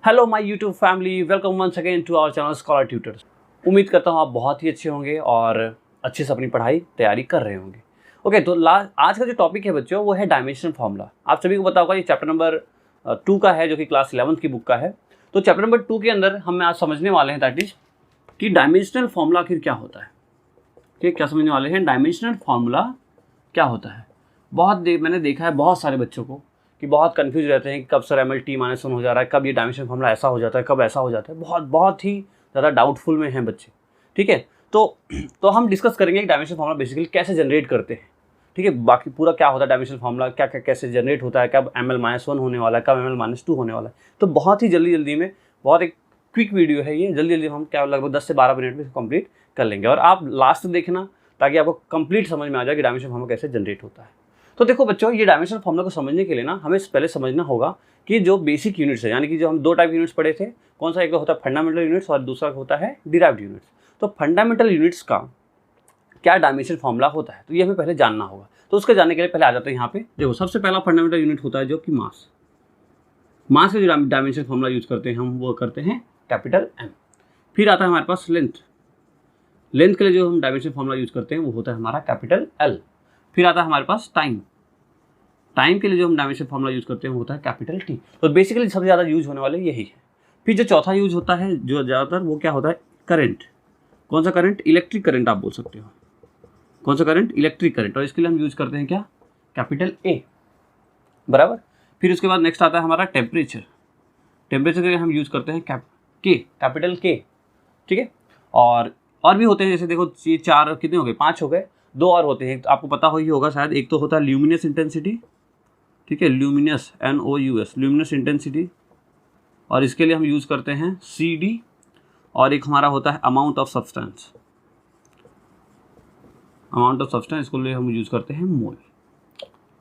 Hello my YouTube family, welcome once again to our channel scholar tutors. उम्मीद करता हूँ आप बहुत ही अच्छे होंगे और अच्छे से अपनी पढ़ाई तैयारी कर रहे होंगे। ओके, तो आज का जो टॉपिक है बच्चों वो है डायमेंशनल फार्मूला। आप सभी को पता होगा ये चैप्टर नंबर 2 का है, जो कि क्लास 11th की बुक का है। तो चैप्टर नंबर 2 के अंदर हम आज समझने वाले हैं दैट इज कि डायमेंशनल फार्मूला आखिर क्या होता है। ठीक, क्या समझने वाले हैं डायमेंशनल फार्मूला क्या होता है। मैंने देखा है बहुत सारे बच्चों को कि बहुत कंफ्यूज रहते हैं कि कब सर MLT-1 हो जा रहा है, कब ये डायमेंशन फार्मूला ऐसा हो जाता है, कब ऐसा हो जाता है। बहुत ही ज़्यादा डाउटफुल में हैं बच्चे। ठीक है, तो हम डिस्कस करेंगे कि डायमेंशन फार्मूला बेसिकली कैसे जनरेट करते हैं। ठीक है, बाकी पूरा क्या होता है डायमेंशन फार्मूला, क्या क्या कैसे जनरेट होता है, कब ML-1 होने वाला है, कब ML-2 होने वाला है। तो बहुत ही जल्दी में, बहुत एक क्विक वीडियो है ये, जल्दी हम क्या लगभग 10 से 12 मिनट में कंप्लीट कर लेंगे। और आप लास्ट देखना ताकि आपको कंप्लीट समझ में आ जाए कि डायमेंशन फार्मूला कैसे जनरेट होता है। तो देखो बच्चों, ये डायमेंशनल फार्मूला को समझने के लिए ना हमें पहले समझना होगा कि जो बेसिक यूनिट्स है, यानी कि जो हम 2 टाइप यूनिट्स पढ़े थे, कौन सा, एक होता है फंडामेंटल यूनिट्स और दूसरा होता है डिराइव्ड यूनिट्स। तो फंडामेंटल यूनिट्स का क्या डायमेंशनल फार्मूला होता है, तो ये हमें पहले जानना होगा। तो उसके जानने के लिए पहले आ जाते हैं यहाँ पे। देखो, सबसे पहला फंडामेंटल यूनिट होता है जो कि मास का जो डायमेंशनल फार्मूला यूज करते हैं हम वो करते हैं कैपिटल M। फिर आता है हमारे पास लेंथ के लिए जो हम डायमेंशनल फार्मूला यूज करते हैं वो होता है हमारा कैपिटल L। फिर आता है हमारे पास टाइम के लिए जो हम डायमेंशन फार्मूला यूज करते हैं वो होता है कैपिटल T। तो बेसिकली सबसे ज़्यादा यूज होने वाले यही है। फिर जो चौथा यूज होता है जो ज़्यादातर, वो क्या होता है करंट। कौन सा करंट? इलेक्ट्रिक करंट आप बोल सकते हो। कौन सा करंट? Electric current. और इसके लिए हम यूज करते हैं क्या? कैपिटल A, बराबर। फिर उसके बाद नेक्स्ट आता है हमारा टेम्परेचर के लिए हम यूज करते हैं कैपिटल K। ठीक है, और भी होते हैं, जैसे देखो ये 4 कितने हो गए, 5 हो गए। 2 और होते हैं, आपको पता ही होगा शायद। एक तो होता है ल्यूमिनस इंटेंसिटी, ठीक है, ल्यूमिनस NOUS, ल्यूमिनस इंटेंसिटी, और इसके लिए हम यूज़ करते हैं CD। और एक हमारा होता है अमाउंट ऑफ सब्सटेंस, इसको लिए हम यूज़ करते हैं मोल।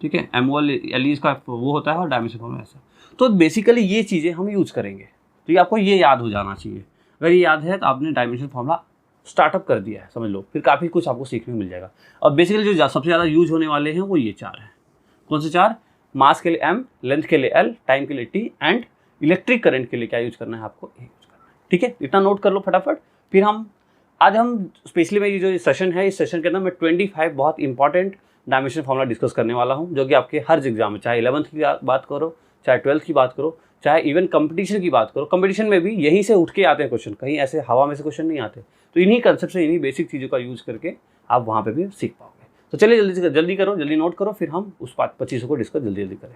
ठीक है, MOL इसका वो होता है और डायमेंशन फार्मूला ऐसा। तो बेसिकली ये चीज़ें हम यूज़ करेंगे, तो ये आपको ये याद हो जाना चाहिए। अगर ये याद है तो आपने डायमेंशन फार्मूला स्टार्टअप कर दिया है, समझ लो। फिर काफ़ी कुछ आपको सीखने को मिल जाएगा। और बेसिकली जो सबसे ज़्यादा यूज होने वाले हैं वो ये 4 हैं। कौन से 4? मास के लिए M, लेंथ के लिए L, टाइम के लिए T, एंड इलेक्ट्रिक करंट के लिए क्या यूज करना है आपको? A यूज करना है। ठीक है, इतना नोट कर लो फटाफट। फिर आज हम स्पेशली ये जो सेशन है, इस सेशन के अंदर मैं 25 बहुत इंपॉर्टेंट डायमेंशन फार्मूला डिस्कस करने वाला हूँ, जो कि आपके हर एग्जाम में, चाहे 11th की बात करो, चाहे 12th की बात करो, चाहे इवन कंपटीशन की बात करो। कंपटीशन में भी यहीं से उठ के आते हैं क्वेश्चन, कहीं ऐसे हवा में से क्वेश्चन नहीं आते। तो इन्हीं कंसेप्ट से, इन्हीं बेसिक चीज़ों का यूज़ करके आप वहाँ पे भी सीख पाओगे। तो चलिए जल्दी करो, जल्दी नोट करो, फिर हम उस 25 को डिस्कस जल्दी करें।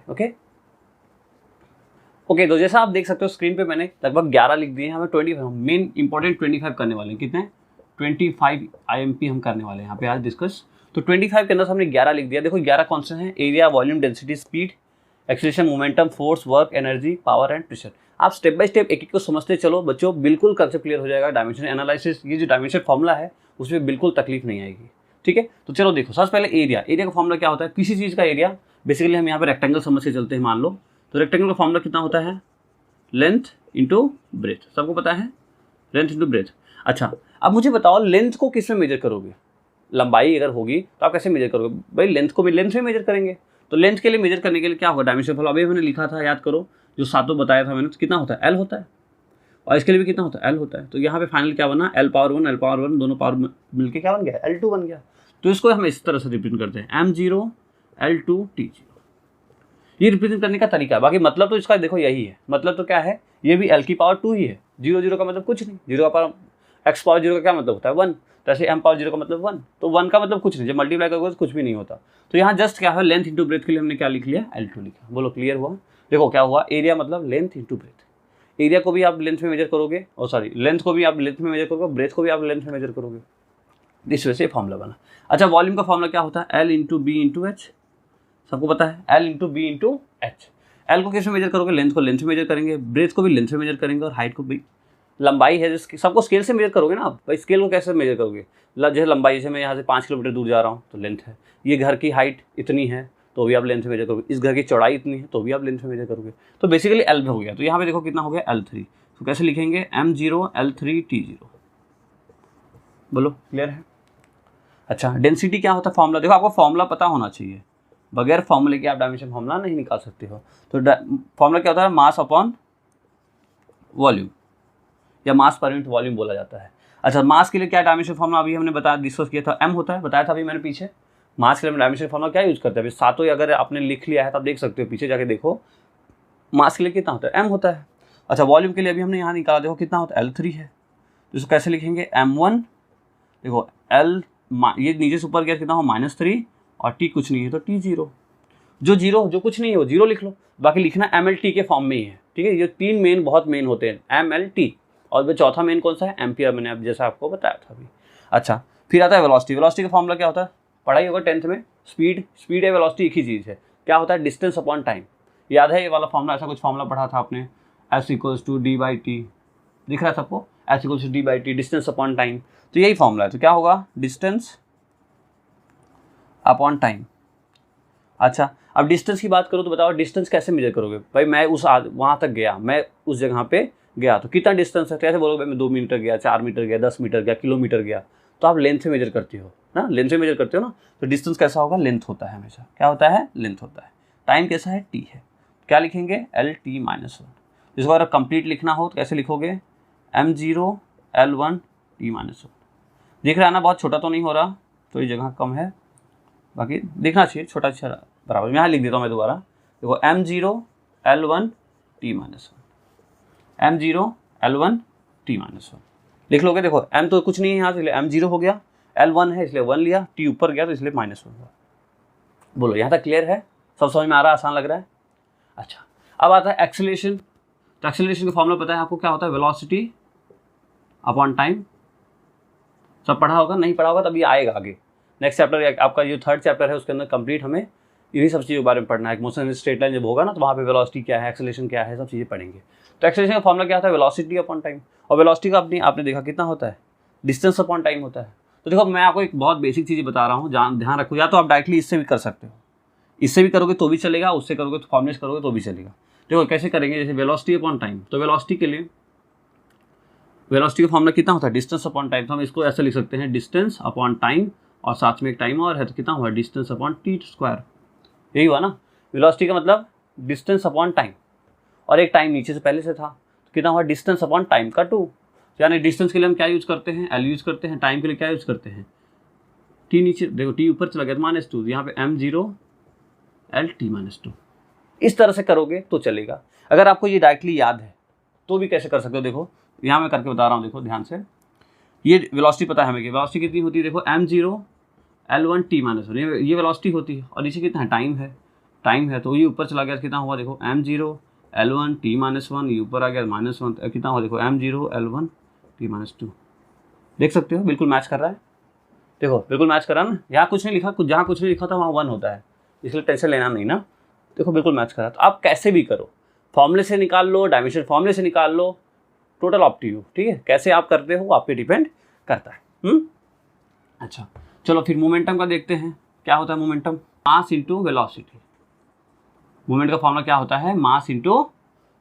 ओके, तो जैसा आप देख सकते हो स्क्रीन पे मैंने लगभग 11 लिख दिए हैं। हमें 25 मेन इंपॉर्टेंट 25 करने वाले हैं। कितने? 25 IMP हम करने वाले हैं यहाँ पे आज डिस्कस। तो 25 के अंदर हमने 11 लिख दिया। देखो 11 कौन से हैं? Area, volume, density, speed, acceleration, momentum, force, work, energy, power and pressure. आप स्टेप बाय स्टेप एक को समझते चलो बच्चों, बिल्कुल कंसेप्ट क्लियर हो जाएगा। डायमेंशन एनालिसिस, ये जो डायमेंशन फार्मूला है उसमें बिल्कुल तकलीफ नहीं आएगी। ठीक है, तो चलो देखो, सबसे पहले एरिया का फार्मूला क्या होता है? किसी चीज़ का एरिया, बेसिकली हम यहाँ पे रेक्टेंगल समझ के चलते हैं, मान लो। तो रेक्टेंगल का फार्मूला कितना होता है? Length into breadth. सबको पता है, लेंथ इंटू ब्रेथ। अच्छा, अब मुझे बताओ लेंथ को किस में मेजर करोगे? लंबाई अगर होगी तो आप कैसे मेजर करोगे? भाई लेंथ को भी लेंथ में मेजर करेंगे। तो लेंथ के लिए मेजर करने के लिए क्या होगा? डायमेंशन फार्मूला अभी मैंने लिखा था, याद करो, जो सातों बताया था मैंने। तो कितना होता है? L होता है। और इसके लिए भी कितना होता है? L होता है। तो यहाँ पे फाइनल क्या बना? L पावर 1 दोनों पावर मिलके क्या बन गया? L2 बन गया। तो इसको हम इस तरह से रिप्रेजेंट करते हैं, M0 L2 T0। ये रिप्रेजेंट करने का तरीका है। बाकी मतलब तो इसका देखो यही है। मतलब तो क्या है? ये भी L की पावर 2 ही है। 0 का मतलब कुछ नहीं। 0 का पावर x पावर 0 का क्या मतलब होता है? 1। तो ऐसे m पावर 0 का मतलब 1। तो 1 का मतलब कुछ नहीं, जब मल्टीप्लाई करोगे तो कुछ भी नहीं होता। तो यहाँ जस्ट क्या है? लेंथ इंटू ब्रेथ के लिए हमने क्या लिख लिया? L2 लिखा। बोलो क्लियर हुआ? देखो क्या हुआ? एरिया मतलब लेंथ इंटू ब्रेथ। एरिया को भी आप लेंथ में मेजर करोगे, और सॉरी लेंथ को भी आप लेंथ में मेजर करोगे, ब्रेथ को भी आप लेंथ में मेजर करोगे। इस वजह से फॉर्मूला बना। अच्छा, वॉल्यूम का फॉर्मूला क्या होता है? L into B into H. सबको पता है, L into B into H. L को किस में मेजर करोगे? लेंथ को लेंथ में मेजर करेंगे, ब्रेथ को भी लेंथ में मेजर करेंगे, और हाइट को भी। लंबाई है जिसकी, सबको स्केल से मेजर करोगे ना आप। भाई स्केल को कैसे मेजर करोगे? जैसे लंबाई, जैसे मैं यहाँ से 5 किलोमीटर दूर जा रहा हूँ तो लेंथ है। ये घर की हाइट इतनी है तो भी आप लेंथ में मेजर करोगे। इस घर की चौड़ाई इतनी है तो भी आप लेंथ में मेजर करोगे। तो बेसिकली L में हो गया। तो यहाँ पे देखो कितना हो गया? L3। तो कैसे लिखेंगे? M0 L3 T0। बोलो क्लियर है? अच्छा, डेंसिटी क्या होता है? फॉर्मूला देखो, आपको फॉर्मूला पता होना चाहिए। बगैर फॉर्मूले के आप डायमेंशन फॉर्मूला नहीं निकाल सकते हो। तो फॉर्मूला क्या होता है? मास अपॉन वॉल्यूम या मास पर यूनिट वॉल्यूम बोला जाता है। अच्छा, मास के लिए क्या डायमेंशन फॉर्मूला अभी हमने बताया, डिस्कस किया था, m होता है, बताया था अभी मैंने पीछे। मास के लिए डायमेंशन फॉर्मूला क्या यूज करते हैं, अभी सातों अगर आपने लिख लिया है तो आप देख सकते हो, पीछे जाके देखो मास के लिए कितना होता है, m होता है। अच्छा, वॉल्यूम के लिए अभी हमने यहाँ निकाला, देखो कितना होता है, L3 है, तो इसको कैसे लिखेंगे, m1, देखो L ये नीचे से ऊपर गया कितना हो -3 और t कुछ नहीं है तो t0, जो कुछ नहीं है वो 0 लिख लो, बाकी लिखना MLT के फॉर्म में ही है, ठीक है। ये तीन मेन बहुत मेन होते हैं, MLT, और वो चौथा मेन कौन सा है, एम्पियर, मैंने अब जैसा आपको बताया था अभी। अच्छा, फिर आता है वेलोसिटी। वेलोसिटी का फॉर्मूला क्या होता है, पढ़ाई होगा 10th में, स्पीड है वेलोसिटी एक ही चीज़ है, क्या होता है, डिस्टेंस अपॉन टाइम। याद है ये वाला फॉर्मूला, ऐसा कुछ फॉर्मूला पढ़ा था आपने, S = d/t, दिख रहा है सबको, S = d/t, distance upon time, तो यही फॉर्मूला है। तो क्या होगा, डिस्टेंस अपॉन टाइम। अच्छा, अब डिस्टेंस की बात करो तो बताओ डिस्टेंस कैसे मेजर करोगे, भाई मैं वहाँ तक गया, मैं उस जगह पे गया तो कितना डिस्टेंस है, तो कैसे बोलोगे, मैं 2 मीटर गया, 4 मीटर गया, 10 मीटर गया, किलोमीटर गया, तो आप लेंथ से मेजर करते हो ना, लेंथ से मेजर करते हो ना, तो डिस्टेंस कैसा होगा, लेंथ होता है हमेशा, क्या होता है, लेंथ होता है। टाइम कैसा है, t है, क्या लिखेंगे, LT-1। इसको अगर कंप्लीट लिखना हो तो कैसे लिखोगे, m0 L1 T-1। दिख रहा है ना, बहुत छोटा तो नहीं हो रहा, थोड़ी जगह कम है, बाकी दिखना चाहिए छोटा छोटा बराबर। यहाँ लिख देता हूँ मैं दोबारा, देखो m0 L1 T-1, m0 L1 T-1 लिख लोगे। देखो m तो कुछ नहीं है यहाँ से, इसलिए m0 हो गया, L1 है इसलिए 1 लिया, t ऊपर गया तो इसलिए -1 हुआ। बोलो यहाँ तक क्लियर है, सब समझ में आ रहा है, आसान लग रहा है। अच्छा, अब आता है एक्सेलरेशन। तो एक्सेलरेशन का फॉर्मूला पता है आपको, क्या होता है, वेलोसिटी अपॉन टाइम। सब पढ़ा होगा, नहीं पढ़ा होगा तब ये आएगा आगे नेक्स्ट चैप्टर, आपका जो 3rd चैप्टर है उसके अंदर कंप्लीट हमें इन्हीं सब चीज़ों के बारे में पढ़ना है। मोशन स्ट्रेट लाइन जब होगा ना तो वहाँ पे वेलोसिटी क्या है, एक्सेलरेशन क्या है, सब चीज़ें पढ़ेंगे। तो एक्सेलरेशन का फॉर्मूला क्या होता है, वेलोसिटी अपॉन टाइम, और वेलोसिटी का आपने देखा कितना होता है, डिस्टेंस अपॉन टाइम होता है। तो देखो मैं आपको एक बहुत बेसिक चीज़ बता रहा हूँ, ध्यान रखो, या तो आप डायरेक्टली इससे भी कर सकते हो, इससे भी करोगे तो भी चलेगा, उससे करोगे तो फॉर्मूले करोगे तो भी चलेगा। देखो कैसे करेंगे, जैसे वेलोसिटी अपॉन टाइम, तो वेलोसिटी के लिए वेलोसिटी का फॉर्मूला कितना होता है, डिस्टेंस अपॉन टाइम, तो हम इसको ऐसे लिख सकते हैं, डिस्टेंस अपॉन टाइम, और साथ में एक टाइम और है तो कितना हुआ, डिस्टेंस अपॉन t², यही हुआ ना। वेलोसिटी का मतलब डिस्टेंस अपॉन टाइम, और एक टाइम नीचे से पहले से था, तो कितना हुआ, डिस्टेंस अपॉन टाइम का 2। यानी डिस्टेंस के लिए हम क्या यूज़ करते हैं, L यूज़ करते हैं, टाइम के लिए क्या यूज़ करते हैं, t नीचे, देखो t ऊपर चला गया -2, यहाँ पे m0 L T-2। इस तरह से करोगे तो चलेगा। अगर आपको ये डायरेक्टली याद है तो भी कैसे कर सकते हो, देखो यहाँ मैं करके बता रहा हूँ, देखो ध्यान से, ये वेलोसिटी पता है हमें कि वेलोसिटी कितनी होती है, देखो m0 L1 T-1, ये वेलोसिटी होती है, और नीचे कितना है, टाइम है, तो ये ऊपर चला गया, कितना हुआ, देखो m0 L1 T-1, ये ऊपर आ गया -1, कितना हुआ, देखो m0 L1 T-2। देख सकते हो बिल्कुल मैच कर रहा है, देखो बिल्कुल मैच कर रहा है ना, यहाँ कुछ नहीं लिखा, जहाँ कुछ नहीं लिखा था वहाँ 1 होता है, इसलिए टेंशन लेना नहीं ना, देखो बिल्कुल मैच कर रहा है। तो आप कैसे भी करो, फॉर्मूले से निकाल लो, डायमेंशन फॉर्मूले से निकाल लो, टोटल अप टू यू, ठीक है, कैसे आप करते हो आप पे डिपेंड करता है। अच्छा चलो फिर मोमेंटम का देखते हैं, क्या होता है momentum, mass into velocity. Moment का फॉर्मूला क्या होता है, मास इंटू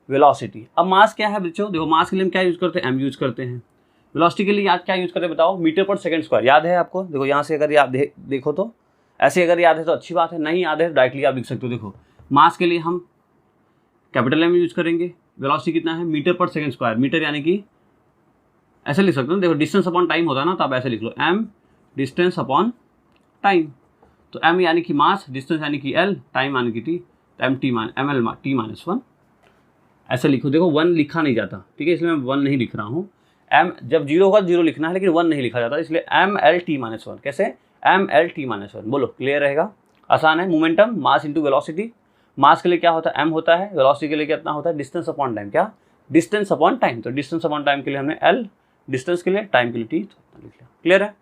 वेलोसिटी। अब मास क्या है बच्चों, देखो मास के लिए हम क्या यूज़ करते हैं, m यूज़ करते हैं। वेलोसिटी के लिए याद क्या यूज़ करते हैं बताओ, मीटर/सेकंड², याद है आपको, देखो यहाँ से अगर याद देखो तो ऐसे अगर याद है तो अच्छी बात है, नहीं याद है तो डायरेक्टली आप लिख सकते हो। देखो मास के लिए हम कैपिटल M यूज़ करेंगे, वेलोसिटी कितना है, मीटर/सेकंड², मीटर यानी कि ऐसे लिख सकते हो, देखो डिस्टेंस अपॉन टाइम होता है ना, तो आप ऐसे लिख लो, m डिस्टेंस अपॉन टाइम, तो m यानी कि मास, डिस्टेंस यानी कि l, टाइम यानी कि t, ml T-1 ऐसे लिखो। देखो 1 लिखा नहीं जाता, ठीक है, इसलिए मैं 1 नहीं लिख रहा हूँ, m जब 0 होगा 0 लिखना है, लेकिन 1 नहीं लिखा जाता, इसलिए ml T-1, कैसे, ml T-1, बोलो क्लियर रहेगा, आसान है। मोमेंटम मास इंटू वेलोसिटी, मास के लिए क्या होता है m होता है, वेलोसिटी के लिए कितना होता है, डिस्टेंस अपॉन टाइम, क्या, डिस्टेंस अपॉन टाइम, तो डिस्टेंस अपॉन टाइम के लिए हमने l, डिस्टेंस के लिए, टाइम के लिए t लिख लिया, क्लियर है।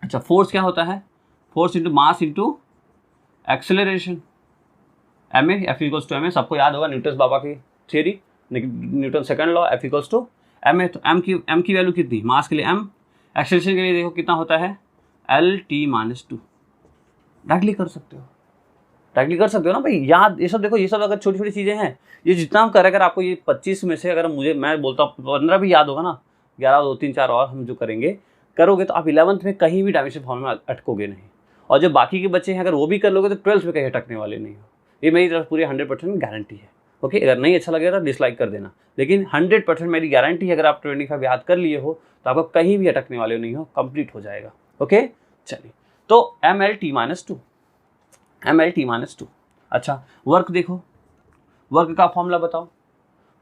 अच्छा फोर्स क्या होता है, force into mass into acceleration, M A F = ma, सबको याद होगा न्यूटन बाबा की theory, Newton second law, F = ma, तो m की वैल्यू कितनी, मास के लिए m, एक्सेलरेशन के लिए देखो कितना होता है, L-T-2। डायरेक्टली कर सकते हो ना भाई, याद, ये सब देखो, ये सब अगर छोटी छोटी चीज़ें हैं, ये जितना हम करें, अगर आपको ये 25 में से अगर मैं बोलता हूँ 15 भी याद होगा ना, 11 2 3 4 और हम जो करोगे तो आप 11th में कहीं भी डायमेंशन फॉर्मूला में अटकोगे नहीं, और जो बाकी के बच्चे हैं अगर वो भी कर लोगे तो 12th में कहीं अटकने वाले नहीं हो, ये मेरी तरफ पूरी 100% गारंटी है। ओके, अगर नहीं अच्छा लगेगा तो डिसलाइक कर देना, लेकिन 100% मेरी गारंटी है अगर आप 25 याद कर लिए हो तो आपको कहीं भी अटकने वाले नहीं हो, कंप्लीट हो जाएगा। ओके चलिए, तो MLT-2, MLT-2। अच्छा वर्क देखो, वर्क का फॉर्मूला बताओ।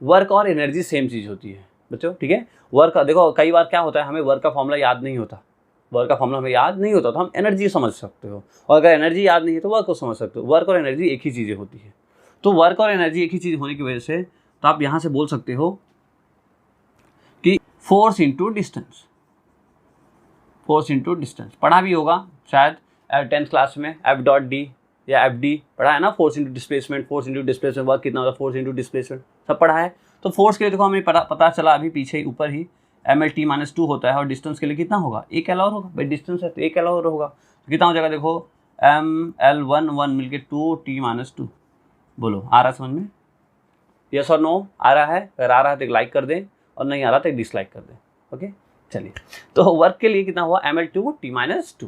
वर्क और एनर्जी सेम चीज़ होती है बच्चों, ठीक है। वर्क देखो कई बार क्या होता है, हमें वर्क का फॉर्मूला याद नहीं होता, वर्क का फॉर्मूला हमें याद नहीं होता तो हम एनर्जी समझ सकते हो, और अगर एनर्जी याद नहीं है तो वर्क को समझ सकते हो। वर्क और एनर्जी एक ही चीज़ें होती है, तो वर्क और एनर्जी एक ही चीज़ होने की वजह से तो आप यहाँ से बोल सकते हो कि force into distance, force into distance पढ़ा भी होगा शायद 10th क्लास में, F.D या FD पढ़ा है ना, force into displacement, force into displacement, work कितना होता है, फोर्स इंटू डिस्प्लेसमेंट सब पढ़ा है। तो फोर्स के लिए देखो हमें पता चला अभी पीछे ही ऊपर ही MLT-2 होता है, और डिस्टेंस के लिए कितना होगा, 1 L और होगा भाई, डिस्टेंस है तो 1 L और होगा, तो कितना हो जाएगा देखो ML1 मिलके 2T-2। बोलो आ रहा है समझ में, यस और नो आ रहा है? अगर आ रहा है तो एक लाइक कर दें, और नहीं आ रहा तो एक डिसलाइक कर दें। ओके चलिए, तो वर्क के लिए कितना हुआ ML2T-2,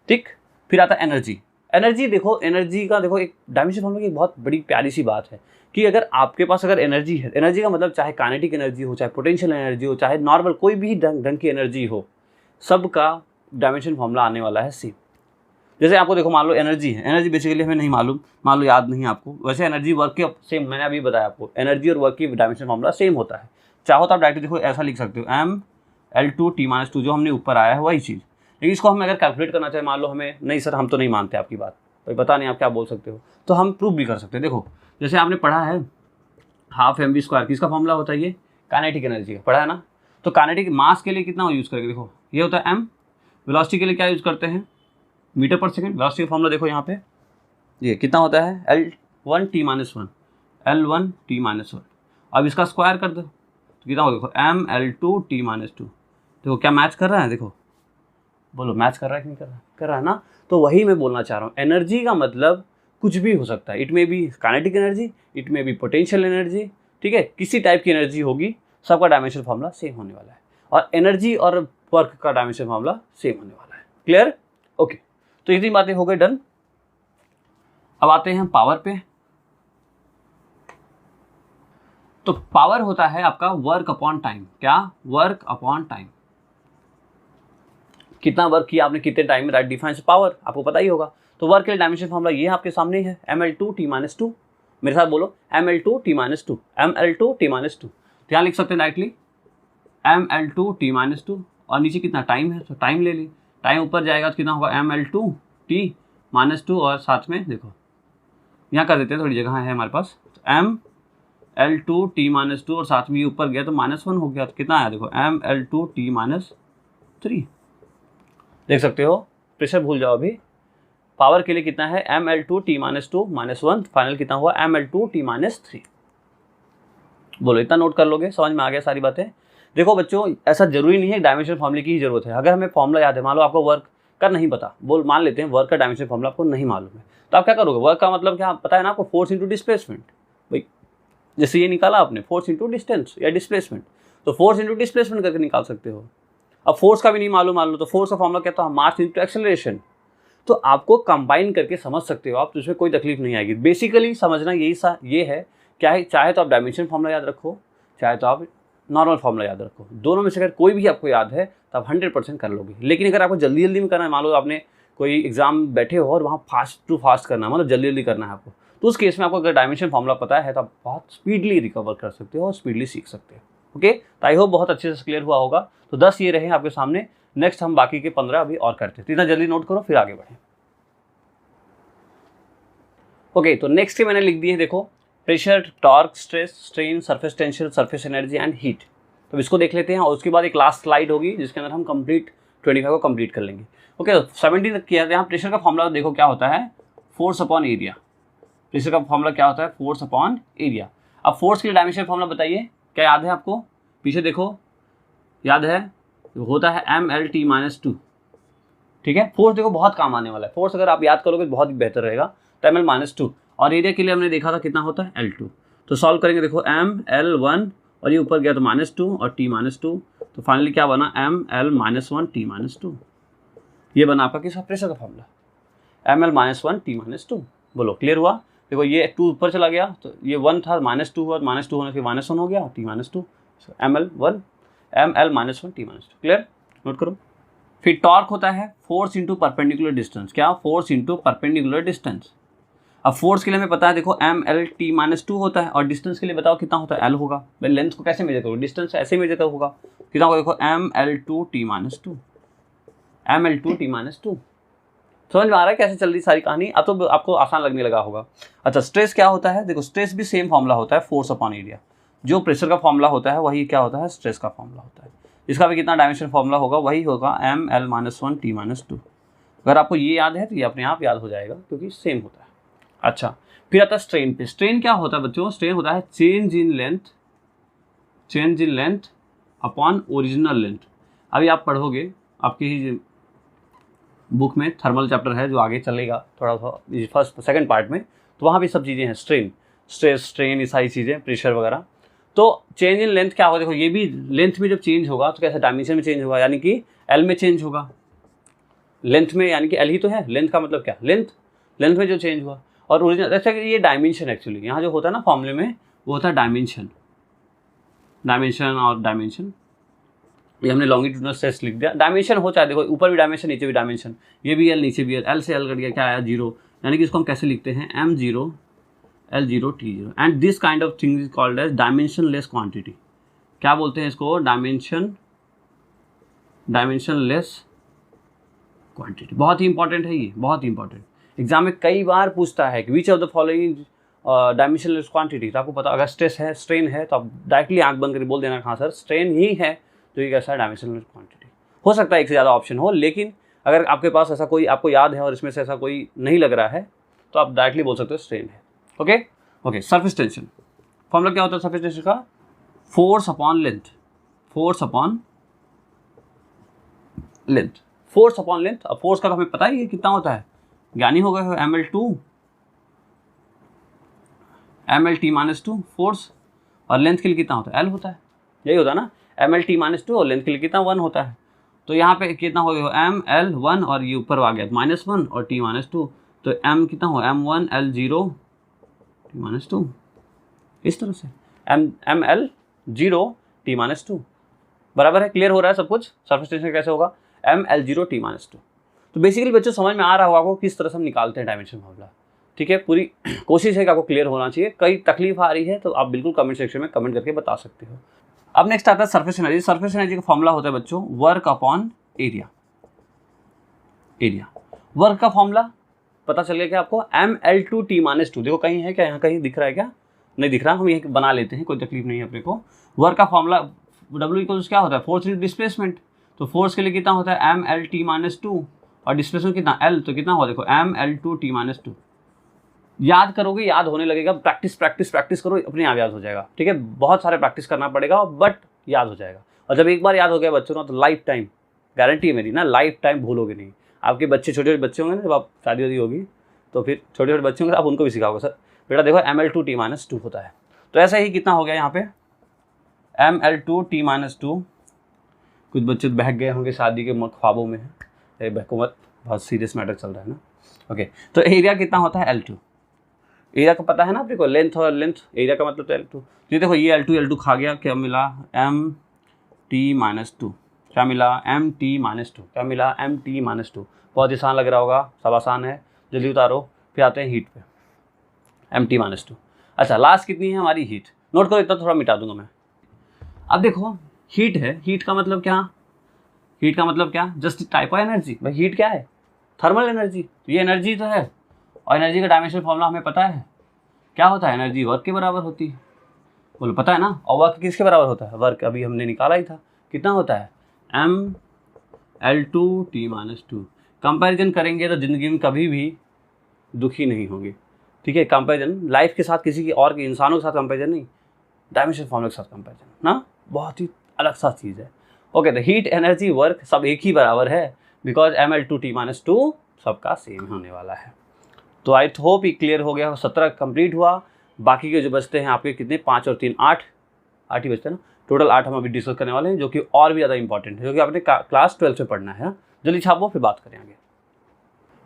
ठीक। फिर आता है एनर्जी। एनर्जी देखो, एनर्जी का देखो एक डायमेंशन फॉर्मूला की बहुत बड़ी प्यारी सी बात है कि अगर आपके पास अगर एनर्जी है, एनर्जी का मतलब चाहे काइनेटिक एनर्जी हो, चाहे पोटेंशियल एनर्जी हो, चाहे नॉर्मल कोई भी ढंग की एनर्जी हो, सबका डायमेंशन फॉर्मूला आने वाला है सेम। जैसे आपको देखो मान लो एनर्जी है, एनर्जी बेसिकली हमें नहीं मालूम, मान लो याद नहीं आपको, वैसे एनर्जी वर्क के सेम, मैंने अभी बताया आपको एनर्जी और वर्क की डायमेंशन फॉर्मूला सेम होता है। चाहो तो आप डायरेक्ट देखो ऐसा लिख सकते हो ML2T-2, जो हमने ऊपर आया है वही चीज़, लेकिन इसको हम अगर कैलकुलेट करना चाहे, मान लो हमें नहीं सर हम तो नहीं मानते आपकी बात, कोई पता नहीं आप क्या बोल सकते हो, तो हम प्रूव भी कर सकते हैं। देखो जैसे आपने पढ़ा है हाफ mv², किसका फॉर्मूला होता है ये, काइनेटिक एनर्जी का पढ़ा है ना। तो काइनेटिक मास के लिए कितना यूज़ करेंगे, देखो ये होता है m, वेलोसिटी के लिए क्या यूज़ करते हैं, मीटर पर सेकेंड। वेलोसिटी का फॉर्मूला देखो यहाँ पे, ये कितना होता है L1T-1, L1T-1। अब इसका स्क्वायर कर दो तो कितना होगा, देखो ML2T-2। देखो क्या मैच कर रहा है, देखो बोलो मैच कर रहा है कि नहीं कर रहा है, कर रहा है ना। तो वही मैं बोलना चाह रहा हूँ, एनर्जी का मतलब कुछ भी हो सकता है, इट में भी काइनेटिक एनर्जी, इट में भी पोटेंशियल एनर्जी, ठीक है, किसी टाइप की एनर्जी होगी, सबका डायमेंशन फॉर्मूला सेम होने वाला है, और एनर्जी और वर्क का डायमेंशन फॉर्मूला सेम होने वाला है। क्लियर? ओके, तो इतनी बातें हो गई डन। अब आते हैं पावर पे। तो पावर होता है आपका वर्क अपॉन टाइम। क्या? वर्क अपॉन टाइम, कितना वर्क किया आपने, कितने टाइम में, राइट डिफाइंस पावर, आपको पता ही होगा। तो वर्क के लिए डायमेंशन फॉर्मूला ये आपके सामने है, ML2T-2। मेरे साथ बोलो ML2T-2, ML2T-2। तो यहाँ लिख सकते हैं डायरेक्टली ML2T-2, और नीचे कितना टाइम है तो टाइम ले ली, टाइम ऊपर जाएगा तो कितना होगा ML2T-2, और साथ में देखो यहाँ कर देते हैं, थोड़ी जगह है हमारे पास, ML2T-2 और साथ में ये ऊपर गया तो -1 हो गया, तो कितना आया देखो ML2T-3। देख सकते हो, प्रेशर भूल जाओ अभी। पावर के लिए कितना है ML2T-2 -1, फाइनल कितना हुआ ML2T-3। बोलो इतना नोट कर लोगे, समझ में आ गया सारी बातें। देखो बच्चों ऐसा जरूरी नहीं है डायमेंशन फॉर्मूले की ही जरूरत है। अगर हमें फॉर्मूला याद है, मान लो आपको वर्क का नहीं पता, बोल मान लेते हैं वर्क का डायमेंशन फॉर्मूला आपको नहीं मालूम है, तो आप क्या करोगे, वर्क का मतलब क्या पता है ना आपको, फोर्स इंटू डिस्प्लेसमेंट। भाई जैसे ये निकाला आपने फोर्स इंटू डिस्टेंस या डिस्प्लेसमेंट, तो फोर्स इंटू डिस्प्लेसमेंट करके निकाल सकते हो। अब फोर्स का भी नहीं मालूम मान लो, तो फोर्स का फॉर्मूला क्या था, मास इंटू एक्सेलरेशन। तो आपको कंबाइन करके समझ सकते हो आप, तो इसमें कोई तकलीफ नहीं आएगी। बेसिकली समझना ये है क्या है, चाहे तो आप डायमेंशन फॉर्मूला याद रखो, चाहे तो आप नॉर्मल फॉर्मूला याद रखो, दोनों में से अगर कोई भी आपको याद है तो आप 100% कर लोगे। लेकिन अगर आपको जल्दी जल्दी में करना है, मान लो आपने कोई एग्जाम बैठे हो और वहाँ फास्ट टू फास्ट करना है, मतलब जल्दी जल्दी करना है आपको, तो उस केस में आपको अगर डायमेंशन फॉर्मूला पता है तो आप बहुत स्पीडली रिकवर कर सकते हो और स्पीडली सीख सकते हो। ओके, तो आई होप बहुत अच्छे से क्लियर हुआ होगा। तो 10 ये रहे आपके सामने, नेक्स्ट हम बाकी के 15 अभी और करते हैं, तो इतना जल्दी नोट करो फिर आगे बढ़ें। ओके, तो नेक्स्ट मैंने लिख दिए देखो, pressure, torque, stress, strain, surface tension, surface energy and heat. तो इसको देख लेते हैं, और उसके बाद एक लास्ट स्लाइड होगी जिसके अंदर हम कंप्लीट 25 को कंप्लीट कर लेंगे। ओके, 17 तक किया था। यहाँ प्रेशर का फॉर्मूला देखो क्या होता है, फोर्स अपॉन एरिया। प्रेशर का फॉर्मूला क्या होता है, फोर्स अपॉन एरिया। अब फोर्स के लिए डायमेंशन फॉर्मूला बताइए, क्या याद है आपको, पीछे देखो याद है, होता है ML-T-2। ठीक है, फोर्स देखो बहुत काम आने वाला है, फोर्स अगर आप याद करोगे तो बहुत ही बेहतर रहेगा। तो ML-2, और एरिया के लिए हमने देखा था कितना होता है L2। तो सॉल्व करेंगे, देखो ML1 और ये ऊपर गया तो -2 और T-2, तो फाइनली क्या बना ML-1 T-2। ये बना आपका किसका, प्रेशर का फॉर्मूला ML-1 T-2। बोलो क्लियर हुआ? देखो ये 2 ऊपर चला गया तो ये 1 था, -2 हुआ, -2 होने से -1 हो गया, t-2, ml1 ml-1 t-2। Clear, note करो। फिर टॉर्क होता है फोर्स इंटू परपेंडिकुलर डिस्टेंस। क्या? Force into perpendicular distance. अब फोर्स के लिए हमें पता है, देखो ml-t-2 होता है, और डिस्टेंस के लिए बताओ कितना होता है, l होगा। भाई लेंथ को कैसे मेजर करो, डिस्टेंस ऐसे मेजर कर होगा, कितना होगा, देखो ml2t-2, ml2t-2। समझ में आ रहा है कैसे चल रही सारी कहानी? अब तो आपको आसान लगने लगा होगा। अच्छा, स्ट्रेस क्या होता है? देखो स्ट्रेस भी सेम फॉर्मूला होता है, फोर्स अपॉन एरिया। जो प्रेशर का फॉर्मूला होता है वही क्या होता है, स्ट्रेस का फॉर्मूला होता है। इसका भी कितना डायमेंशन फॉर्मूला होगा, वही होगा ml-1t-2। अगर आपको ये याद है तो ये अपने आप याद हो जाएगा, क्योंकि सेम होता है। अच्छा, फिर आता है स्ट्रेन पे। स्ट्रेन क्या होता है बच्चों? स्ट्रेन होता है change in length upon original length. अभी आप पढ़ोगे, आपकी ही बुक में थर्मल चैप्टर है जो आगे चलेगा थोड़ा सा फर्स्ट सेकंड पार्ट में, तो वहाँ भी सब चीज़ें हैं, स्ट्रेन, स्ट्रेस, स्ट्रेन, ये सारी चीज़ें, प्रेशर वगैरह। तो चेंज इन लेंथ क्या होगा, देखो ये भी लेंथ में जब चेंज होगा तो कैसे डायमेंशन में चेंज होगा, यानी कि एल में चेंज होगा। लेंथ में यानी कि एल ही तो है, लेंथ का मतलब क्या, लेंथ में जो चेंज हुआ। और ओरिजिनल, अच्छा ये डायमेंशन एक्चुअली यहाँ जो होता है ना फॉर्मूले में, वो होता है डायमेंशन और डायमेंशन। ये हमने लॉन्गिट्यूडनल स्ट्रेस लिख दिया, डायमेंशन हो, चाहे देखो ऊपर भी डायमेंशन नीचे भी डायमेंशन, ये भी एल नीचे भी एल से एल कट गया, क्या आया, 0, यानी कि इसको हम कैसे लिखते हैं, m0 l0 t0। And this kind of thing is called as dimensionless quantity. क्या बोलते हैं इसको, डायमेंशनलेस क्वांटिटी। बहुत ही इंपॉर्टेंट है ये, बहुत ही इंपॉर्टेंट। एग्जाम में कई बार पूछता है कि which of the following dimensionless quantity. तो आपको पता, अगर स्ट्रेस है, स्ट्रेन है, तो आप डायरेक्टली आंख बंद करके बोल देना, हाँ सर स्ट्रेन ही है, तो ये कैसा है, डायमेंशनलेस क्वांटिटी। हो सकता है एक से ज़्यादा ऑप्शन हो, लेकिन अगर आपके पास ऐसा कोई आपको याद है और इसमें से ऐसा कोई नहीं लग रहा है, तो आप डायरेक्टली बोल सकते हो स्ट्रेन है। ओके, सरफेस टेंशन फॉर्मूला क्या होता है सरफेस टेंशन का, force upon length. Force upon length. अब फोर्स का तो हमें पता ही है कितना होता है, ज्ञानी हो गए हो, ml-t-2 फोर्स, और लेंथ के लिए कितना होता है, l होता है, यही होता है ना, ml-t-2, और लेंथ के लिए कितना, 1 होता है। तो यहाँ पे कितना हो गया, ml1, और ये ऊपर आ गया -1 और t-2, तो m कितना हो, m1 l0 t-2, इस तरह से ml0 t-2 बराबर है। क्लियर हो रहा है सब कुछ, सरफेस टेंशन कैसे होगा, ml0 t-2। तो बेसिकली बच्चों समझ में आ रहा होगा आपको किस तरह से हम निकालते हैं डायमेंशन फॉर्मूला। ठीक है, पूरी कोशिश है कि आपको क्लियर होना चाहिए। कई तकलीफ आ रही है तो आप बिल्कुल कमेंट सेक्शन में कमेंट करके बता सकते हो। अब नेक्स्ट आता है सरफेस एनर्जी। सरफेस एनर्जी का फॉर्मूला होता है बच्चों वर्क अपॉन एरिया। वर्क का फॉर्मूला पता चल गया क्या आपको, ml2t-2। देखो कहीं है क्या, यहाँ कहीं दिख रहा है क्या, नहीं दिख रहा, हम ये बना लेते हैं, कोई तकलीफ नहीं है अपने को। वर्क का फॉर्मूला W इक्वल्स क्या होता है, फोर्स इंटू डिस्प्लेसमेंट। तो फोर्स के लिए कितना होता है, ml-t-2, और डिस्प्लेसमेंट कितना, l, तो कितना होगा, देखो ml2t-2। याद करोगे, याद होने लगेगा, प्रैक्टिस करो, अपने आप याद हो जाएगा। ठीक है, बहुत सारे प्रैक्टिस करना पड़ेगा, बट याद हो जाएगा। और जब एक बार याद हो गया बच्चों ना, तो लाइफ टाइम, गारंटी है मेरी ना, लाइफ टाइम भूलोगे नहीं। आपके बच्चे, छोटे छोटे बच्चे होंगे ना, जब आप शादी वादी होगी तो फिर छोटे छोटे बच्चे होंगे, आप उनको भी सिखाओगे, सर बेटा देखो ml2t-2 होता है। तो ऐसा ही कितना हो गया यहाँ पे, ml2t-2। कुछ बच्चे बहक गए होंगे शादी के ख्वाबों में, बहको मत, बहुत सीरियस मैटर चल रहा है ना। ओके, तो एरिया कितना होता है, L2। एरिया का पता है ना आपको, को लेंथ और लेंथ, एरिया का मतलब तो L2। तो देखो ये L2 खा गया, क्या मिला, mt-2। क्या मिला, mt-2। क्या मिला, mt-2। बहुत आसान लग रहा होगा, सब आसान है, जल्दी उतारो। फिर आते हैं हीट पे, mt-2। अच्छा, लास्ट कितनी है हमारी, हीट। नोट करो, इतना थोड़ा मिटा दूंगा मैं। अब देखो हीट है, हीट का मतलब क्या, जस्ट टाइप ऑफ एनर्जी। भाई हीट क्या है, थर्मल एनर्जी। तो ये एनर्जी तो है, और एनर्जी का डायमेंशन फॉर्मूला हमें पता है क्या होता है, एनर्जी वर्क के बराबर होती है, बोलो पता है ना। और वर्क किसके बराबर होता है, वर्क अभी हमने निकाला ही था, कितना होता है, ml2t-2। कंपैरिजन करेंगे तो ज़िंदगी में कभी भी दुखी नहीं होंगे। ठीक है, कंपैरिजन लाइफ के साथ, किसी की और के इंसानों के साथ कंपैरिजन नहीं, डायमेंशन फॉर्मूला के साथ कंपैरिजन ना, बहुत ही अलग सा चीज़ है। ओके, तो हीट, एनर्जी, वर्क सब एक ही बराबर है, बिकॉज ml2t-2 सबका सेम होने वाला है। तो आई होप ये क्लियर हो गया। 17 कंप्लीट हुआ, बाकी के जो बचते हैं आपके कितने, 5 और 3 8 ही बचते हैं ना, टोटल 8 हम अभी डिस्कस करने वाले हैं, जो कि और भी ज़्यादा इंपॉर्टेंट है, क्योंकि आपने क्लास 12 में पढ़ना है। जल्दी छापो, फिर बात करें आगे।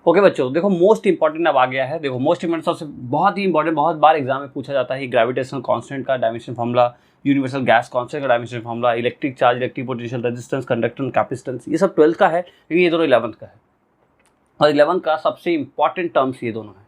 ओके बच्चों, देखो मोस्ट इंपॉर्टेंट अब आ गया है। देखो मोस्ट इंपॉर्टेंट सबसे बहुत ही इंपॉर्टेंट, बहुत बार एग्जाम में पूछा जाता है ग्रेविटेशनल कांस्टेंट का dimension formula, universal gas constant का dimension formula, electric charge, electric potential, resistance, conductance, capacitance, ये सब 12th का है, लेकिन ये दोनों 11th का है। और 11th का सबसे इंपॉर्टेंट टर्म्स ये दोनों हैं।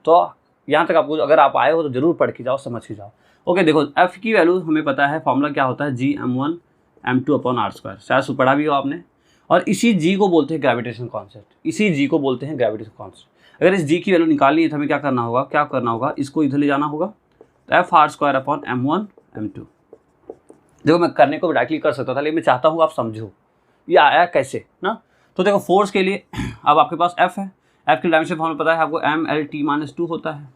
तो यहाँ तक आपको अगर आप आए हो तो जरूर पढ़ के जाओ, समझ के जाओ। ओके देखो, एफ की वैल्यू हमें पता है, फॉर्मूला क्या होता है, Gm1m2/r², शायद पढ़ा भी हो आपने। और इसी जी को बोलते हैं ग्रेविटेशन कॉन्सेप्ट, इसी जी को बोलते हैं ग्रेविटेशन कॉन्सेप्ट। अगर इस जी की वैल्यू निकालनी है तो हमें क्या करना होगा, इसको इधर ले जाना होगा, तो Fr²/m1m2। देखो मैं करने को डायरेक्टली कर सकता था, लेकिन मैं चाहता हूँ आप समझो ये आया कैसे ना। तो देखो फोर्स के लिए अब आपके पास F है, F की डायमेंशन फॉर्मूला पता है आपको, mLt-2 होता है।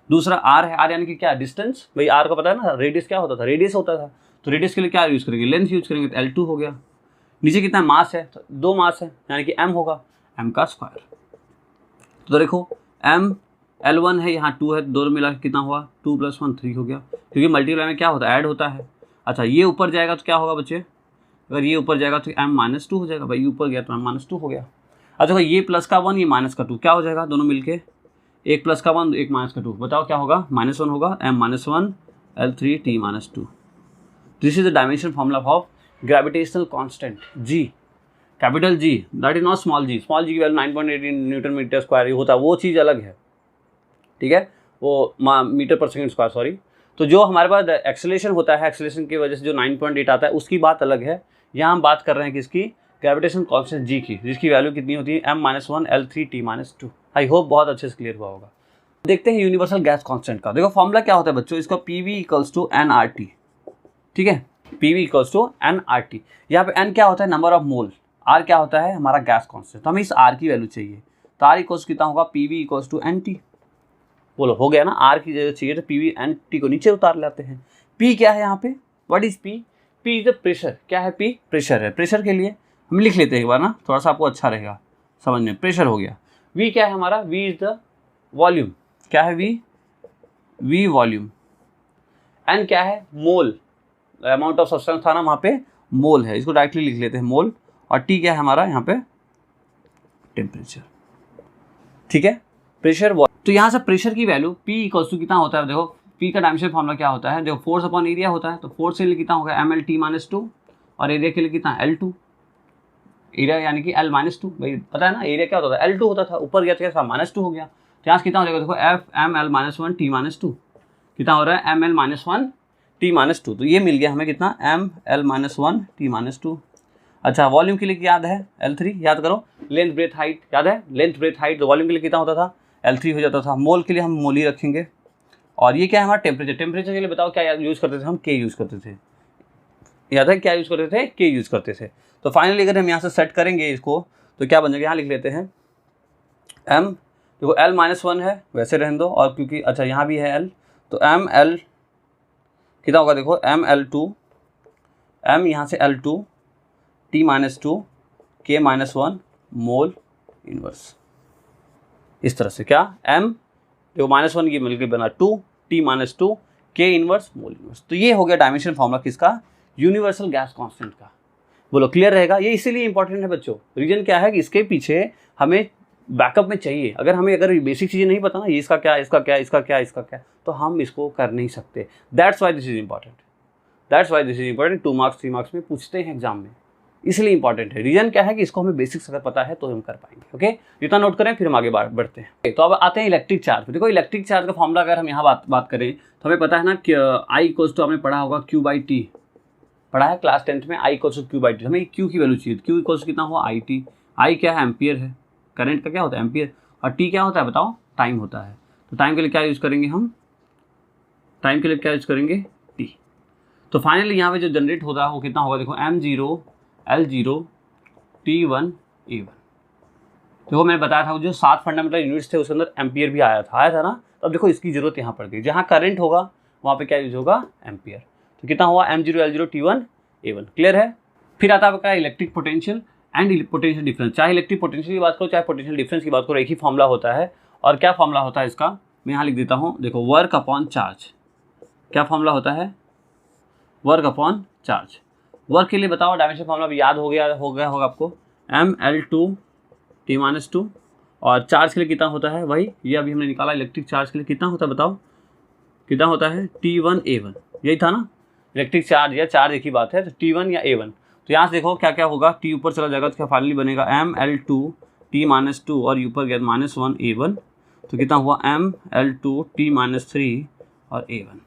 दूसरा R है, R यानी कि क्या, डिस्टेंस। भाई R को पता है ना, रेडियस क्या होता था, रेडियस होता था। तो रेडियस के लिए क्या यूज़ करेंगे, लेंथ यूज़ करेंगे, तो L2 हो गया। नीचे कितना मास है, तो 2 मास है, यानी कि m होगा, m का स्क्वायर। तो देखो m L1 है, यहाँ 2 है, दोनों मिला के कितना हुआ, 2 + 1 3 हो गया, क्योंकि मल्टीप्लाई में क्या होता है, ऐड होता है। अच्छा ये ऊपर जाएगा तो क्या होगा बच्चे, अगर ये ऊपर जाएगा तो m-2 हो जाएगा। भाई ऊपर गया तो m-2 हो गया। अच्छा ये प्लस का 1, ये माइनस का 2, क्या हो जाएगा, दोनों मिलके, एक प्लस का 1, एक माइनस का 2, बताओ क्या होगा, -1 होगा, m-1 L3t-2। This is the dimension formula of gravitational constant G, capital G, that is not small g। Small g की वैल्यू 9.18 Nm/2 होता है, वो चीज़ अलग है, ठीक है, वो मीटर/सेकंड², सॉरी। तो जो हमारे पास एक्सेलरेशन होता है, एक्सेलरेशन की वजह से जो 9.8 आता है, उसकी बात अलग है। यहाँ हम बात कर रहे हैं किसकी, ग्रेविटेशनल कांस्टेंट G की, जिसकी वैल्यू कितनी होती है, m-1 L3t-2। आई होप बहुत अच्छे से क्लियर हुआ होगा। देखते हैं यूनिवर्सल गैस कांस्टेंट का। देखो फॉर्मूला क्या होता है बच्चों, इसका PV = nRT, ठीक है, PV = nRT। यहाँ पे n क्या होता है, नंबर ऑफ मोल, R क्या होता है, हमारा गैस कांस्टेंट। तो हमें इस R की वैल्यू चाहिए, तो R इक्वल्स कितना होगा, PV = NT। बोलो हो गया ना, R की जगह चाहिए तो PV NT को नीचे उतार लेते हैं। P क्या है यहाँ पे, what is P? P is the pressure. क्या है P? प्रेशर है। प्रेशर के लिए हम लिख लेते हैं एक बार ना, थोड़ा सा आपको अच्छा रहेगा समझने। प्रेशर हो गया। V क्या है हमारा, V इज द वॉल्यूम। क्या है V? V volume. N क्या है, मोल, अमाउंट ऑफ सब्सटेंस था ना वहाँ पे, मोल है, इसको डायरेक्टली लिख लेते हैं मोल। और T क्या है हमारा यहाँ पे, टेम्परेचर, ठीक है, प्रेशर। तो यहाँ से प्रेशर की वैल्यू P = कितना होता है, देखो P का डायमेंशन फॉर्मूला क्या होता है, देखो फोर्स अपॉन एरिया होता है। तो फोर्स के लिए कितना होगा, mLt-2, और एरिया के लिए कितना, L2, एरिया यानी कि L-2। भाई पता है ना एरिया क्या होता था, L2 होता था, ऊपर गया तो क्या -2 हो गया। तो यहाँ से कितना हो जाएगा, देखो F mL-1t-2, कितना हो रहा है, mL-1t-2। तो ये मिल गया हमें कितना, mL-1t-2। अच्छा वॉल्यूम के लिए याद है L3, याद करो, लेंथ ब्रेथ हाइट याद है, लेंथ ब्रेथ हाइट, तो वॉल्यूम के लिए कितना होता था, L3 हो जाता था। मोल के लिए हम मोल ही रखेंगे। और ये क्या है हमारा टेम्परेचर। टेम्परेचर के लिए बताओ क्या यूज़ करते थे हम, K यूज़ करते थे, याद है क्या यूज़ करते थे, K यूज़ करते थे। तो फाइनली अगर हम यहाँ से सेट करेंगे इसको तो क्या बन जाएगा, यहाँ लिख लेते हैं m, देखो L-1 है, वैसे रहने दो, और क्योंकि अच्छा यहाँ भी है L, तो mL कितना होगा, देखो mL2, m यहाँ से L2, T-2, K-1 mole inverse. इस तरह से क्या, m देखो -1 की मिलकर बना 2, T-2, K inverse mole inverse. तो ये हो गया डायमेंशन फॉर्मूला किसका, यूनिवर्सल गैस कांस्टेंट का। बोलो क्लियर रहेगा। ये इसीलिए इंपॉर्टेंट है बच्चों, रीजन क्या है कि इसके पीछे हमें बैकअप में चाहिए। अगर बेसिक चीज़ें नहीं पता ना, ये इसका क्या, इसका क्या, इसका क्या, इसका क्या, तो हम इसको कर नहीं सकते। That's why this is important, 2 marks 3 marks में पूछते हैं एग्जाम में, इसलिए इंपॉर्टेंट है। रीजन क्या है कि इसको हमें बेसिक्स अगर पता है तो हम कर पाएंगे। ओके, इतना नोट करें, फिर हम आगे बढ़ते हैं। तो अब आते हैं इलेक्ट्रिक चार्ज। देखो इलेक्ट्रिक चार्ज का फॉर्मूला अगर हम यहाँ बात करें तो हमें पता है ना कि I = हमने पढ़ा होगा Q/T, पढ़ा है क्लास 10th में, I = Q/T। हमें Q की वैल्यू चाहिए, Q = कितना हुआ, IT। I क्या है, एम्पियर है, करंट का क्या होता है, एम्पियर। और T क्या होता है बताओ, टाइम होता है। तो टाइम के लिए क्या यूज़ करेंगे हम, टाइम के लिए क्या यूज़ करेंगे, T। तो फाइनली यहाँ पे जो जनरेट होता है वो कितना होगा, देखो m0 L0 T1 A1। देखो मैंने बताया था जो 7 फंडामेंटल यूनिट्स थे उसके अंदर एम्पियर भी आया था ना। तो अब देखो इसकी जरूरत यहाँ पड़ गई, जहाँ करंट होगा वहाँ पे क्या यूज होगा, एम्पियर। तो कितना हुआ, m0 L0 T1 A1। Clear है। फिर आता है आपका electric potential and potential difference. चाहे इलेक्ट्रिक पोटेंशियल की बात करो चाहे पोटेंशियल डिफरेंस की बात करो, एक ही फॉर्मूला होता है। और क्या फॉर्मूला होता है इसका, मैं यहाँ लिख देता हूँ, देखो वर्क अपॉन चार्ज। क्या फॉर्मूला होता है, वर्क अपॉन चार्ज। वर्क के लिए बताओ, डायमेंशन फॉर्मूला भी याद हो गया होगा आपको, mL2 T-2, और चार्ज के लिए कितना होता है, वही ये अभी हमने निकाला, इलेक्ट्रिक चार्ज के लिए कितना होता है बताओ, कितना होता है T1A1, यही था ना, इलेक्ट्रिक चार्ज या चार्ज एक ही बात है, तो T1 या A1। तो यहाँ से देखो क्या क्या होगा, T ऊपर चला जाएगा तो क्या फाइनली बनेगा ML2 T-2 और ऊपर गया -1 A1, तो कितना हुआ ML2 T-3 और A1।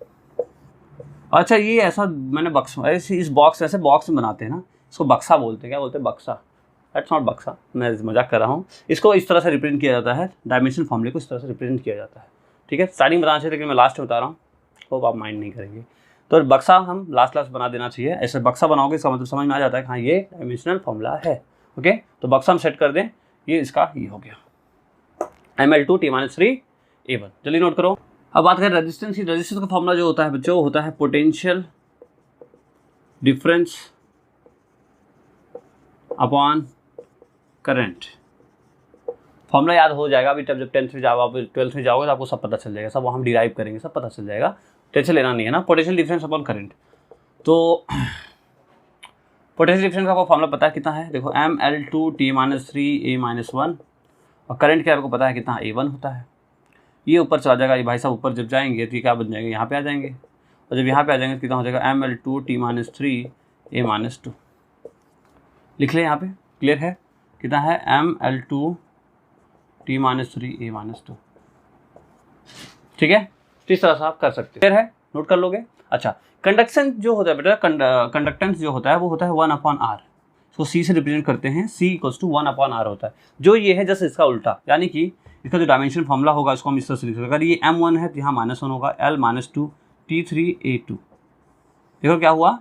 अच्छा ये ऐसा मैंने बक्स ऐसे इस बॉक्स ऐसे बॉक्स में बनाते हैं ना, इसको बक्सा बोलते हैं, क्या बोलते हैं बक्सा, दैट्स नॉट बक्सा, मैं मजाक कर रहा हूँ। इसको इस तरह से रिप्रेजेंट किया जाता है, डायमेंशन फॉर्मूले को इस तरह से रिप्रेजेंट किया जाता है, ठीक है। स्टार्टिंग बताना चाहिए लेकिन मैं लास्ट में बता रहा हूँ, होप आप माइंड नहीं करेंगे। तो बक्सा हम लास्ट बना देना चाहिए, ऐसे बक्सा बनाओगे इसका मतलब समझ में आ जाता है कि हाँ ये डायमेंशनल फॉर्मूला है। ओके, तो बक्सा हम सेट कर दें, ये इसका ये हो गया ML2 T-3 A1, जल्दी नोट करो। अब बात करें रेजिस्टेंस की, रेजिस्टेंस का फॉर्मूला जो होता है बच्चों होता है potential difference upon current. Formula याद हो जाएगा अभी, जब 10th में जाओ, आप 12th में जाओगे तो आपको सब पता चल जाएगा, सब हम डिराइव करेंगे, सब पता चल जाएगा, टेंशन लेना नहीं है ना। पोटेंशियल डिफरेंस अपॉन करंट, तो पोटेंशियल डिफरेंस का आपको फॉर्मूला पता है कितना है, देखो ML2 T-3 A-1 और करंट क्या आपको पता है कितना A1 होता है। ये ऊपर चला जाएगा, ये भाई साहब ऊपर जब जाएंगे तो ये क्या बन जाएंगे, यहाँ पे आ जाएंगे, और जब यहाँ पे आ जाएंगे तो कितना हो जाएगा ML2 T-3 A-2। लिख लें यहाँ पे, क्लियर है, कितना है ML2 T-3 A-2, ठीक है। तो इस तरह से आप कर सकते हो, क्लियर है, नोट कर लोगे। अच्छा, कंडक्शन जो होता है बेटा, कंडक्टेंस जो होता है वो होता है 1/r, इसको C से रिप्रेजेंट करते हैं, C = 1/r होता है। जो ये है जैसे इसका उल्टा, यानी कि इसका जो डायमेंशन फॉर्मूला होगा इसको हम इस तरह से लिख सकते हैं, अगर ये M1 है तो यहाँ -1 होगा, L-2 T3 A2। देखो क्या हुआ,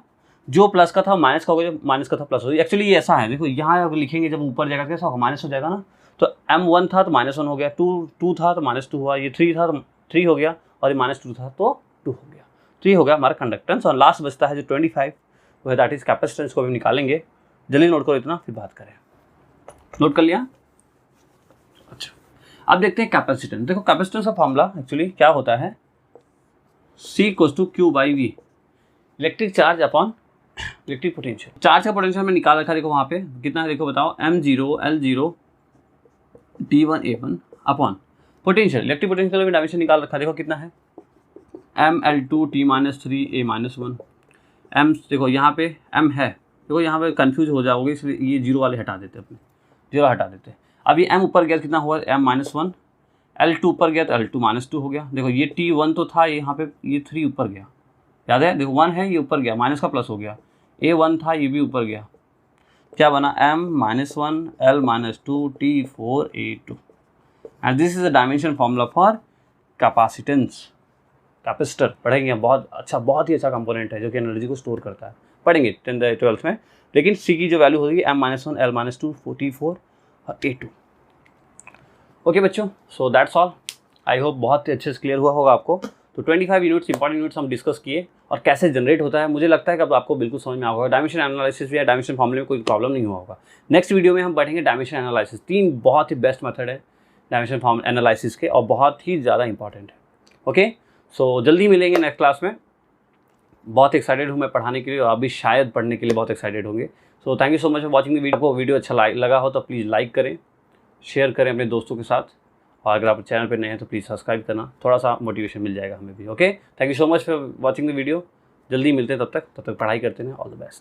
जो प्लस का था माइनस का होगा, जो माइनस का था प्लस होगा। एक्चुअली ये ऐसा है, देखो यहाँ अगर लिखेंगे जब ऊपर जाएगा कैसा होगा, माइनस हो जाएगा ना, तो M1 था तो -1 हो गया, 2 था तो -2 हुआ, ये 3 था तो 3 हो गया, और ये -2 था तो 2 हो गया। तो ये हो गया हमारा कंडक्टेंस। और लास्ट बचता है जो 25 वो है दैट इज कैपेसिटेंस, को भी निकालेंगे, जल्दी नोट करो इतना फिर बात करें। नोट कर लिया? अच्छा, अब देखते हैं कैपेसिटेंस। देखो कैपेसिटेंस का फॉर्मूला एक्चुअली क्या होता है, C = Q/V, electric charge upon electric potential. Charge का पोटेंशियल हमने निकाल रखा है, देखो वहाँ पे कितना है, देखो बताओ M0 L0 T1 A1 upon potential, electric potential में डायमेंशन निकाल रखा है, देखो कितना है ML2 T-3 A-1। M देखो यहाँ पे M है, देखो यहाँ पे कंफ्यूज हो जाओगे इसलिए ये जीरो वाले हटा देते, अपने जीरो हटा देते। अब ये M ऊपर गया कितना हुआ M-1, L2 ऊपर गया तो L2 -2 हो गया। देखो ये T1 तो था, यहाँ पे ये 3 ऊपर गया, याद है, देखो 1 है, ये ऊपर गया, माइनस का प्लस हो गया, A1 था ये भी ऊपर गया, क्या बना M-1 L-2 T4 A2। And this is the dimension formula for capacitance. Capacitor पढ़ेंगे, बहुत अच्छा, बहुत ही अच्छा कंपोनेंट है जो कि एनर्जी को स्टोर करता है, पढ़ेंगे 10th 12th में। लेकिन C की जो वैल्यू होगी M-1 L-2 T4 और A2। ओके बच्चों, so that's all, I hope बहुत ही अच्छे से क्लियर हुआ होगा आपको। तो 25 यूनिट्स इंपॉर्टेंट यूनिट्स हम डिस्कस किए, और कैसे जनरेट होता है मुझे लगता है कि अब आपको बिल्कुल समझ में आ होगा। डायमेंशन एनालिसिस या डायमेंशन फॉर्मूले में कोई प्रॉब्लम नहीं हुआ होगा। नेक्स्ट वीडियो में हम बैठेंगे डायमेंशन एनालिसिस, 3 बहुत ही बेस्ट मेथड है डायमेंशन फॉर्म एनालिसिस के, और बहुत ही ज़्यादा इंपॉर्टेंट है। ओके, सो जल्दी मिलेंगे नेक्स्ट क्लास में। बहुत एक्साइटेड हूँ मैं पढ़ाने के लिए, और आप भी शायद पढ़ने के लिए बहुत एक्साइटेड होंगे। So thank you so much for watching the video. आपको वीडियो अच्छा लगा हो तो प्लीज़ लाइक करें, शेयर करें अपने दोस्तों के साथ, और अगर आप चैनल पर नए हैं तो प्लीज़ सब्सक्राइब करना, थोड़ा सा मोटिवेशन मिल जाएगा हमें भी। Okay, thank you so much for watching the video. जल्दी मिलते हैं, तब तक पढ़ाई करते हैं। All the best.